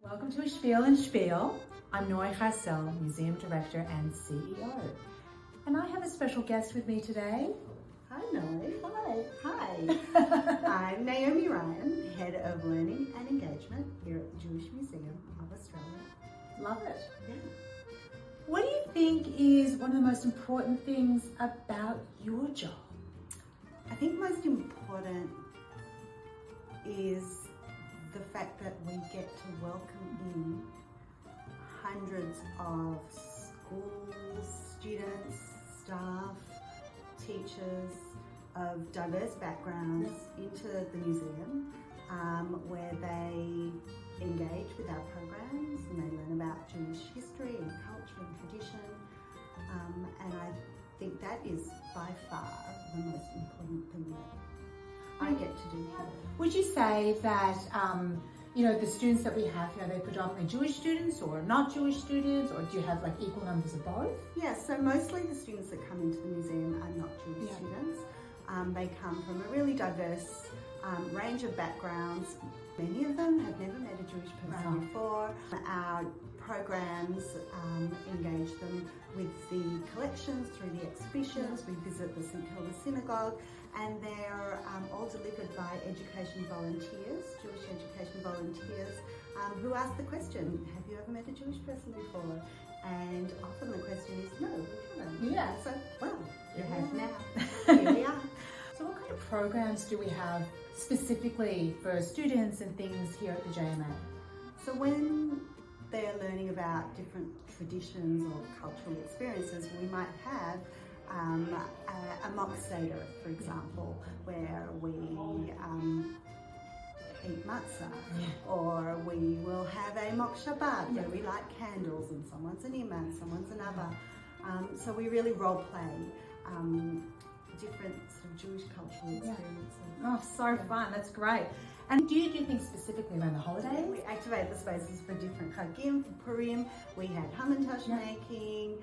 Welcome to Spiel and Spiel. I'm Noè Harsel, Museum Director and CEO. And I have a special guest with me today. Hi Noè. Hi. Hi. I'm Naomi Ryan, Head of Learning and Engagement here at the Jewish Museum of Australia. Love it. Yeah. What do you think is one of the most important things about your job? I think most important is the fact that we get to welcome in hundreds of schools, students, staff, teachers of diverse backgrounds into the museum where they engage with our programs and they learn about Jewish history and culture and tradition, and I think that is by far the most important thing that I get to do here. Would you say that the students that we have here, are they predominantly Jewish students or not Jewish students, or do you have like equal numbers of both? Yeah, so mostly the students that come into the museum are not Jewish students. They come from a really diverse range of backgrounds. Many of them have never met a Jewish person before. Our programs engage them with the collections, through the exhibitions. We visit the St Kilda Synagogue, and they're all delivered by education volunteers, Jewish education volunteers, who ask the question, have you ever met a Jewish person before? And often the question is, no, we haven't. Yeah. So, well, you have now. Here we are. So what kind of programs do we have specifically for students and things here at the JMA? So when they're learning about different traditions or cultural experiences, we might have a mock seder, for example, where we eat matzah, or we will have a mock Shabbat where we light candles and someone's an imam, someone's an abba. So we really role play different sort of Jewish cultural experiences. Oh, so fun. That's great. And do you do things specifically around the holidays? We activate the spaces for different chagim. For Purim, we had hamantash making,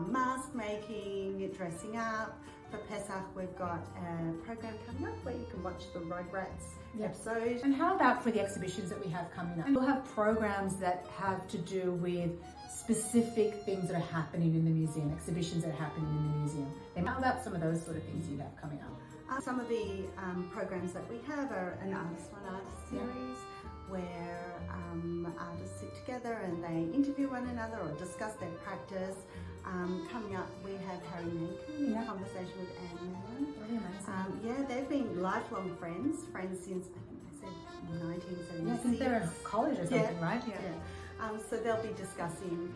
mask making, dressing up. For Pesach, we've got a program coming up where you can watch the Rugrats episode. And how about for the exhibitions that we have coming up? We'll have programs that have to do with specific things that are happening in the museum, exhibitions that are happening in the museum. And how about some of those sort of things you have coming up? Some of the programs that we have are an artist on artist series where artists sit together and they interview one another or discuss their practice. Coming up, we have Harry Mencken in conversation with Anne Mellon. Really amazing. They've been lifelong friends since, I think they said 1976. Yeah, since they were in college or something, right? So they'll be discussing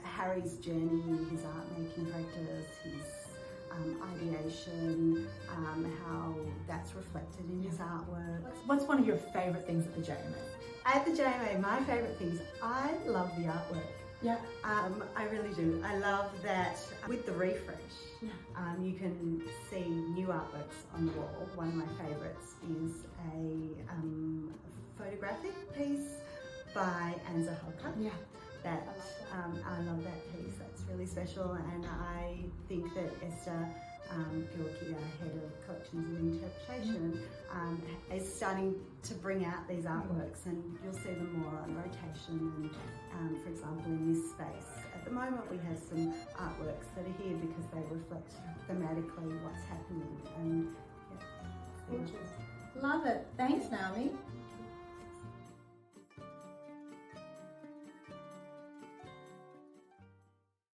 Harry's journey, his art making practice, his ideation, how that's reflected in his artwork. What's one of your favourite things at the JMA? At the JMA, my favourite things, I love the artwork. Yeah. I really do. I love that with the refresh, you can see new artworks on the wall. One of my favourites is a photographic piece by Anza Halka. Yeah. I love that piece. That's really special, and I think that Esther Gilkey, our Head of Collections and Interpretation, is starting to bring out these artworks, and you'll see them more on rotation. And for example, in this space, at the moment we have some artworks that are here because they reflect thematically what's happening. And Love it. Thanks, Naomi.